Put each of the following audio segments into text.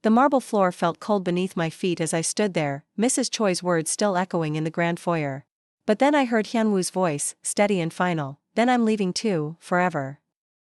The marble floor felt cold beneath my feet as I stood there, Mrs. Choi's words still echoing in the grand foyer. But then I heard Hyunwoo's voice, steady and final, "Then I'm leaving too, forever."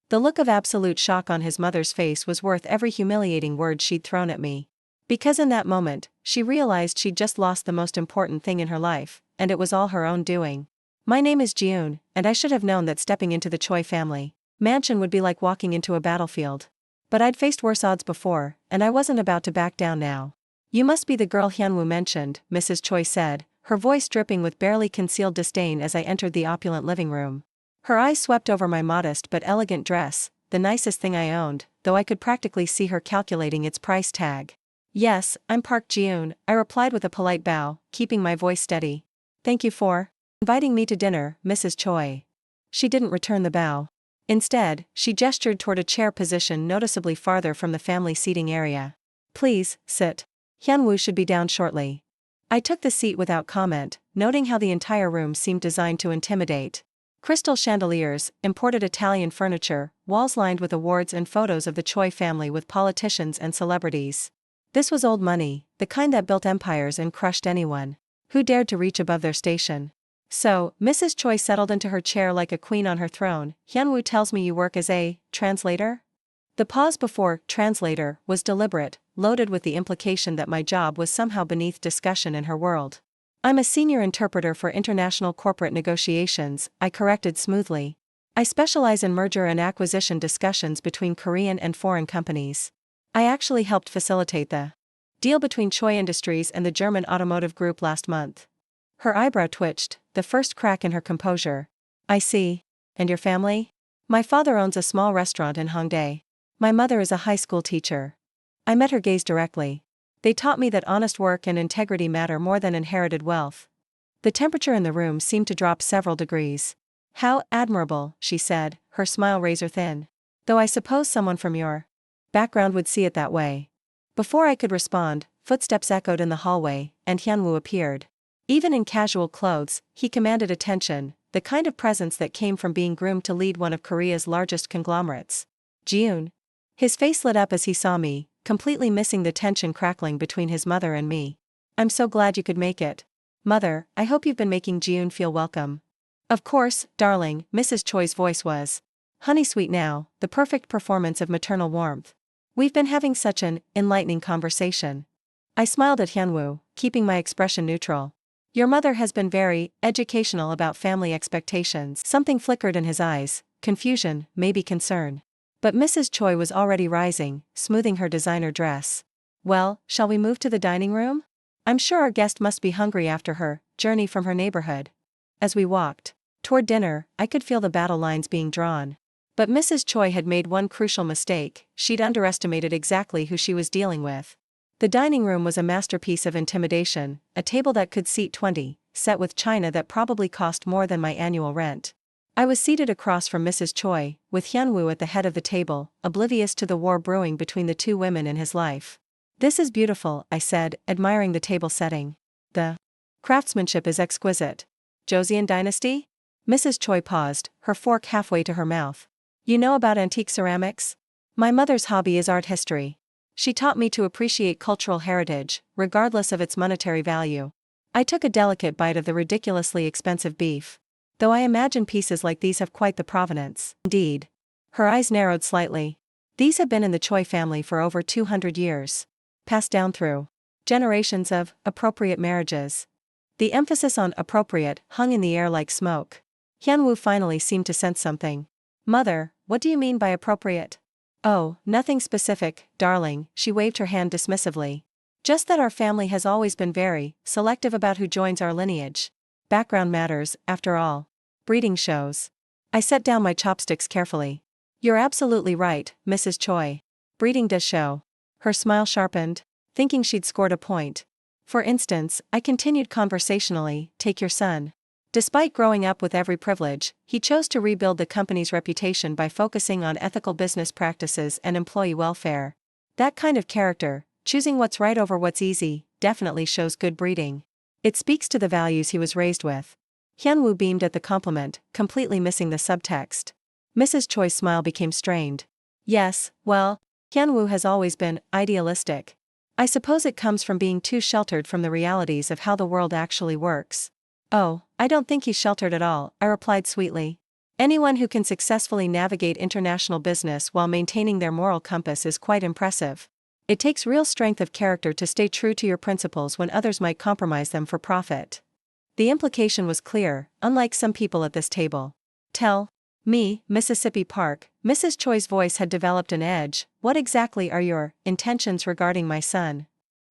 The look of absolute shock on his mother's face was worth every humiliating word she'd thrown at me. Because in that moment, she realized she'd just lost the most important thing in her life, and it was all her own doing. My name is Jiun, and I should have known that stepping into the Choi family mansion would be like walking into a battlefield. But I'd faced worse odds before, and I wasn't about to back down now. "You must be the girl Hyunwoo mentioned," Mrs. Choi said, her voice dripping with barely concealed disdain as I entered the opulent living room. Her eyes swept over my modest but elegant dress, the nicest thing I owned, though I could practically see her calculating its price tag. "Yes, I'm Park Jiun," I replied with a polite bow, keeping my voice steady. "Thank you for inviting me to dinner, Mrs. Choi." She didn't return the bow. Instead, she gestured toward a chair positioned noticeably farther from the family seating area. "Please, sit. Hyunwoo should be down shortly." I took the seat without comment, noting how the entire room seemed designed to intimidate. Crystal chandeliers, imported Italian furniture, walls lined with awards and photos of the Choi family with politicians and celebrities. This was old money, the kind that built empires and crushed anyone who dared to reach above their station. "So," Mrs. Choi settled into her chair like a queen on her throne, "Hyunwoo tells me you work as a translator?" The pause before translator was deliberate, loaded with the implication that my job was somehow beneath discussion in her world. "I'm a senior interpreter for international corporate negotiations," I corrected smoothly. "I specialize in merger and acquisition discussions between Korean and foreign companies. I actually helped facilitate the deal between Choi Industries and the German automotive group last month." Her eyebrow twitched, the first crack in her composure. "I see. And your family?" "My father owns a small restaurant in Hongdae. My mother is a high school teacher." I met her gaze directly. "They taught me that honest work and integrity matter more than inherited wealth." The temperature in the room seemed to drop several degrees. "How admirable," she said, her smile razor thin. "Though I suppose someone from your background would see it that way." Before I could respond, footsteps echoed in the hallway, and Hyunwoo appeared. Even in casual clothes, he commanded attention, the kind of presence that came from being groomed to lead one of Korea's largest conglomerates. "Jiun." His face lit up as he saw me, completely missing the tension crackling between his mother and me. "I'm so glad you could make it. Mother, I hope you've been making Jiun feel welcome." "Of course, darling," Mrs. Choi's voice was honey-sweet now, the perfect performance of maternal warmth. "We've been having such an enlightening conversation." I smiled at Hyunwoo, keeping my expression neutral. "Your mother has been very educational about family expectations." Something flickered in his eyes, confusion, maybe concern. But Mrs. Choi was already rising, smoothing her designer dress. "Well, shall we move to the dining room? I'm sure our guest must be hungry after her journey from her neighborhood." As we walked toward dinner, I could feel the battle lines being drawn. But Mrs. Choi had made one crucial mistake: she'd underestimated exactly who she was dealing with. The dining room was a masterpiece of intimidation, a table that could seat 20, set with china that probably cost more than my annual rent. I was seated across from Mrs. Choi, with Hyunwoo at the head of the table, oblivious to the war brewing between the two women in his life. "This is beautiful," I said, admiring the table setting. "The craftsmanship is exquisite." "Joseon dynasty?" Mrs. Choi paused, her fork halfway to her mouth. "You know about antique ceramics? My mother's hobby is art history. She taught me to appreciate cultural heritage, regardless of its monetary value." I took a delicate bite of the ridiculously expensive beef. "Though I imagine pieces like these have quite the provenance." "Indeed." Her eyes narrowed slightly. "These have been in the Choi family for over 200 years. Passed down through generations of appropriate marriages." The emphasis on appropriate hung in the air like smoke. Hyunwoo finally seemed to sense something. "Mother, what do you mean by appropriate?" "Oh, nothing specific, darling," she waved her hand dismissively. "Just that our family has always been very selective about who joins our lineage. Background matters, after all. Breeding shows." I set down my chopsticks carefully. "You're absolutely right, Mrs. Choi. Breeding does show." Her smile sharpened, thinking she'd scored a point. "For instance," I continued conversationally, "take your son. Despite growing up with every privilege, he chose to rebuild the company's reputation by focusing on ethical business practices and employee welfare. That kind of character, choosing what's right over what's easy, definitely shows good breeding. It speaks to the values he was raised with." Hyunwoo beamed at the compliment, completely missing the subtext. Mrs. Choi's smile became strained. "Yes, well, Hyunwoo has always been idealistic. I suppose it comes from being too sheltered from the realities of how the world actually works. Oh, I don't think he's sheltered at all, I replied sweetly. Anyone who can successfully navigate international business while maintaining their moral compass is quite impressive. It takes real strength of character to stay true to your principles when others might compromise them for profit. The implication was clear, unlike some people at this table. Tell me, Mississippi Park, Mrs. Choi's voice had developed an edge. What exactly are your intentions regarding my son?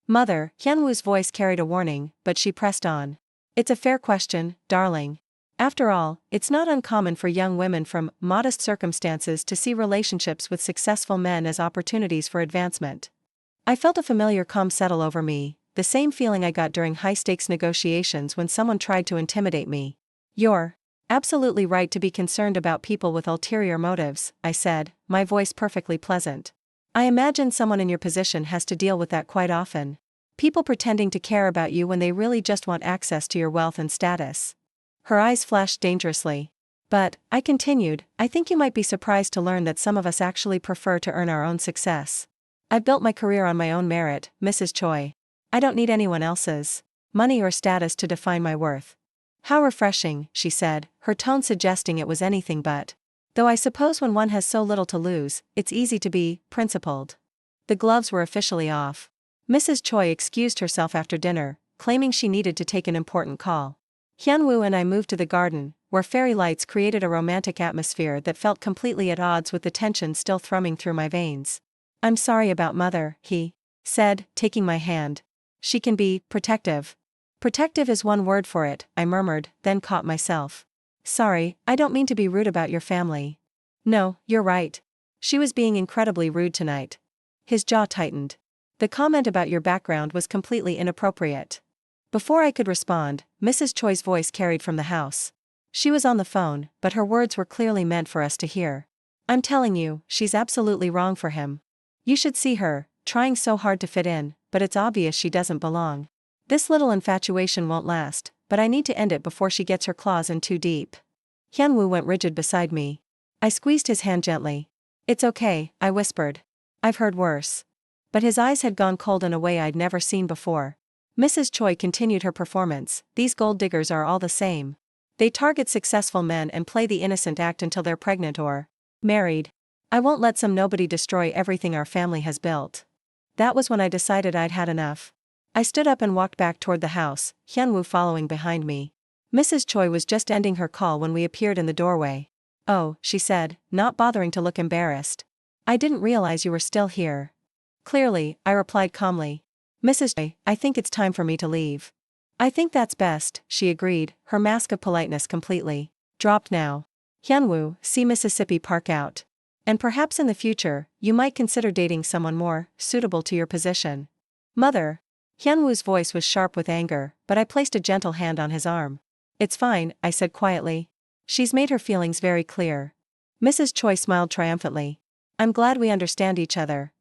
Mother, Hyunwoo's voice carried a warning, but she pressed on. It's a fair question, darling. After all, it's not uncommon for young women from modest circumstances to see relationships with successful men as opportunities for advancement. I felt a familiar calm settle over me, the same feeling I got during high-stakes negotiations when someone tried to intimidate me. You're absolutely right to be concerned about people with ulterior motives, I said, my voice perfectly pleasant. I imagine someone in your position has to deal with that quite often. People pretending to care about you when they really just want access to your wealth and status. Her eyes flashed dangerously. But, I continued, I think you might be surprised to learn that some of us actually prefer to earn our own success. I've built my career on my own merit, Mrs. Choi. I don't need anyone else's money or status to define my worth. How refreshing, she said, her tone suggesting it was anything but. Though I suppose when one has so little to lose, it's easy to be principled. The gloves were officially off. Mrs. Choi excused herself after dinner, claiming she needed to take an important call. Hyunwoo and I moved to the garden, where fairy lights created a romantic atmosphere that felt completely at odds with the tension still thrumming through my veins. I'm sorry about Mother, he said, taking my hand. She can be protective. Protective is one word for it, I murmured, then caught myself. Sorry, I don't mean to be rude about your family. No, you're right. She was being incredibly rude tonight. His jaw tightened. The comment about your background was completely inappropriate. Before I could respond, Mrs. Choi's voice carried from the house. She was on the phone, but her words were clearly meant for us to hear. I'm telling you, she's absolutely wrong for him. You should see her, trying so hard to fit in, but it's obvious she doesn't belong. This little infatuation won't last, but I need to end it before she gets her claws in too deep. Hyunwoo went rigid beside me. I squeezed his hand gently. It's okay, I whispered. I've heard worse. But his eyes had gone cold in a way I'd never seen before. Mrs. Choi continued her performance. These gold diggers are all the same. They target successful men and play the innocent act until they're pregnant or married. I won't let some nobody destroy everything our family has built. That was when I decided I'd had enough. I stood up and walked back toward the house, Hyunwoo following behind me. Mrs. Choi was just ending her call when we appeared in the doorway. Oh, she said, not bothering to look embarrassed. I didn't realize you were still here. Clearly, I replied calmly. Mrs. Choi, I think it's time for me to leave. I think that's best, she agreed, her mask of politeness completely dropped now. Hyunwoo, see Mississippi Park out. And perhaps in the future, you might consider dating someone more suitable to your position. Mother. Hyunwoo's voice was sharp with anger, but I placed a gentle hand on his arm. It's fine, I said quietly. She's made her feelings very clear. Mrs. Choi smiled triumphantly. I'm glad we understand each other.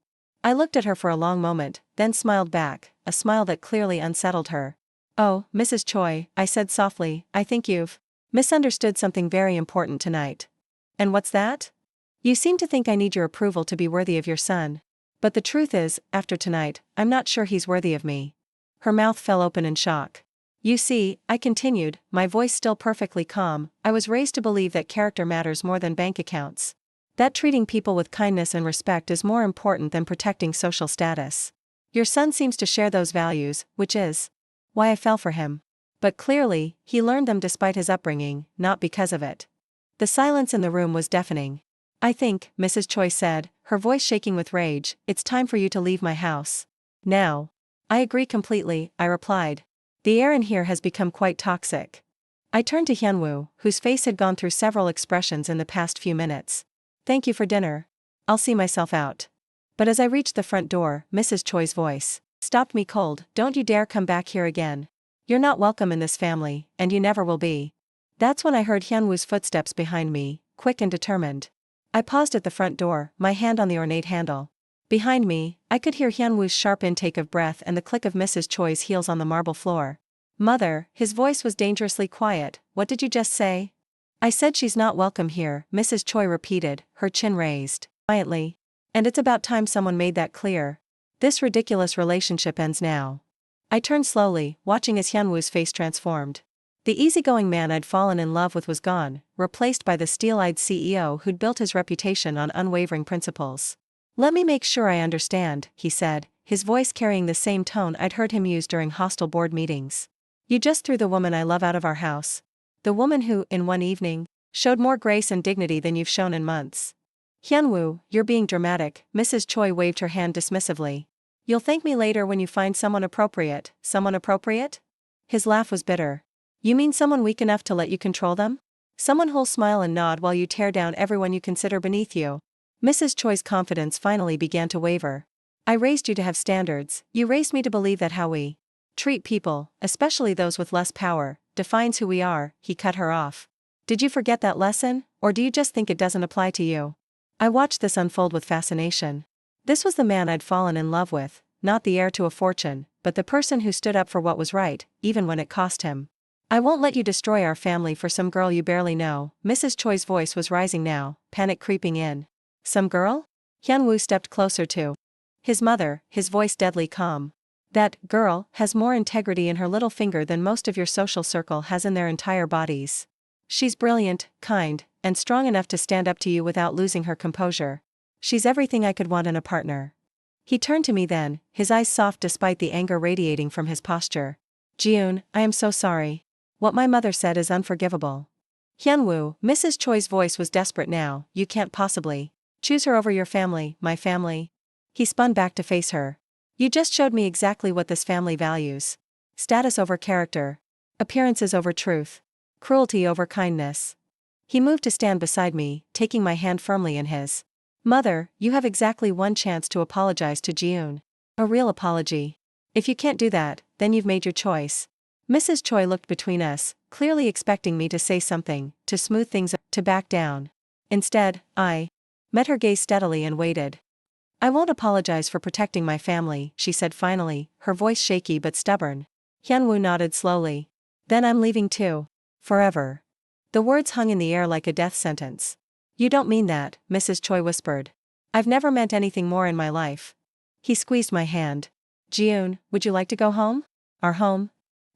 I looked at her for a long moment, then smiled back, a smile that clearly unsettled her. Oh, Mrs. Choi, I said softly, I think you've misunderstood something very important tonight. And what's that? You seem to think I need your approval to be worthy of your son. But the truth is, after tonight, I'm not sure he's worthy of me. Her mouth fell open in shock. You see, I continued, my voice still perfectly calm, I was raised to believe that character matters more than bank accounts. That treating people with kindness and respect is more important than protecting social status. Your son seems to share those values, which is why I fell for him. But clearly, he learned them despite his upbringing, not because of it. The silence in the room was deafening. I think, Mrs. Choi said, her voice shaking with rage, it's time for you to leave my house. Now. I agree completely, I replied. The air in here has become quite toxic. I turned to Hyunwoo, whose face had gone through several expressions in the past few minutes. Thank you for dinner. I'll see myself out. But as I reached the front door, Mrs. Choi's voice stopped me cold. Don't you dare come back here again. You're not welcome in this family, and you never will be. That's when I heard Hyunwoo's footsteps behind me, quick and determined. I paused at the front door, my hand on the ornate handle. Behind me, I could hear Hyunwoo's sharp intake of breath and the click of Mrs. Choi's heels on the marble floor. Mother, his voice was dangerously quiet, what did you just say? I said she's not welcome here, Mrs. Choi repeated, her chin raised quietly. And it's about time someone made that clear. This ridiculous relationship ends now. I turned slowly, watching as Hyunwoo's face transformed. The easygoing man I'd fallen in love with was gone, replaced by the steel-eyed CEO who'd built his reputation on unwavering principles. "Let me make sure I understand," he said, his voice carrying the same tone I'd heard him use during hostile board meetings. "You just threw the woman I love out of our house. The woman who, in one evening, showed more grace and dignity than you've shown in months." "Hyunwoo, you're being dramatic," Mrs. Choi waved her hand dismissively. "You'll thank me later when you find someone appropriate." "Someone appropriate?" His laugh was bitter. "You mean someone weak enough to let you control them? Someone who'll smile and nod while you tear down everyone you consider beneath you?" Mrs. Choi's confidence finally began to waver. "I raised you to have standards. You raised me to believe that how we treat people, especially those with less power, defines who we are." He cut her off. "Did you forget that lesson, or do you just think it doesn't apply to you?" I watched this unfold with fascination. This was the man I'd fallen in love with, not the heir to a fortune, but the person who stood up for what was right, even when it cost him. "I won't let you destroy our family for some girl you barely know." Mrs. Choi's voice was rising now, panic creeping in. "Some girl?" Hyunwoo stepped closer to his mother, his voice deadly calm. "That girl has more integrity in her little finger than most of your social circle has in their entire bodies. She's brilliant, kind, and strong enough to stand up to you without losing her composure. She's everything I could want in a partner." He turned to me then, his eyes soft despite the anger radiating from his posture. "Jiun, I am so sorry. What my mother said is unforgivable." "Hyunwoo," Mrs. Choi's voice was desperate now, "you can't possibly choose her over your family, my family." He spun back to face her. "You just showed me exactly what this family values. Status over character. Appearances over truth. Cruelty over kindness." He moved to stand beside me, taking my hand firmly in his. "Mother, you have exactly one chance to apologize to Jiun. A real apology. If you can't do that, then you've made your choice." Mrs. Choi looked between us, clearly expecting me to say something, to smooth things up, to back down. Instead, I met her gaze steadily and waited. "I won't apologize for protecting my family," she said finally, her voice shaky but stubborn. Hyunwoo nodded slowly. "Then I'm leaving too. Forever." The words hung in the air like a death sentence. "You don't mean that," Mrs. Choi whispered. "I've never meant anything more in my life." He squeezed my hand. "Jiun, would you like to go home? Our home?"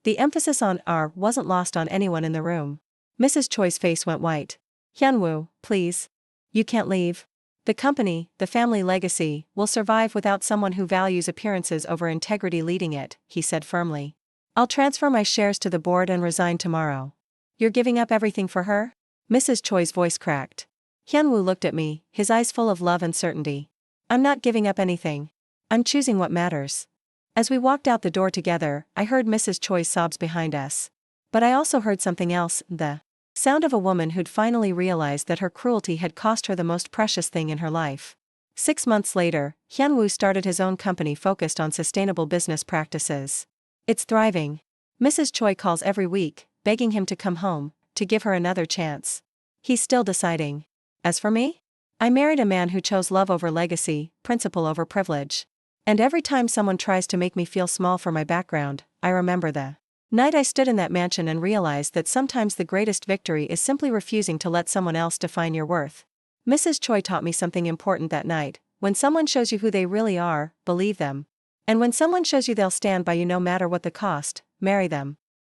The emphasis on "our" wasn't lost on anyone in the room. Mrs. Choi's face went white. "Hyunwoo, please. You can't leave. The company, the family legacy, will survive without someone who values appearances over integrity leading it," he said firmly. "I'll transfer my shares to the board and resign tomorrow." "You're giving up everything for her?" Mrs. Choi's voice cracked. Hyunwoo looked at me, his eyes full of love and certainty. "I'm not giving up anything. I'm choosing what matters." As we walked out the door together, I heard Mrs. Choi's sobs behind us. But I also heard something else, the sound of a woman who'd finally realized that her cruelty had cost her the most precious thing in her life. 6 months later, Hyunwoo started his own company focused on sustainable business practices. It's thriving. Mrs. Choi calls every week, begging him to come home, to give her another chance. He's still deciding. As for me? I married a man who chose love over legacy, principle over privilege. And every time someone tries to make me feel small for my background, I remember the night I stood in that mansion and realized that sometimes the greatest victory is simply refusing to let someone else define your worth. Mrs. Choi taught me something important that night. When someone shows you who they really are, believe them. And when someone shows you they'll stand by you no matter what the cost, marry them.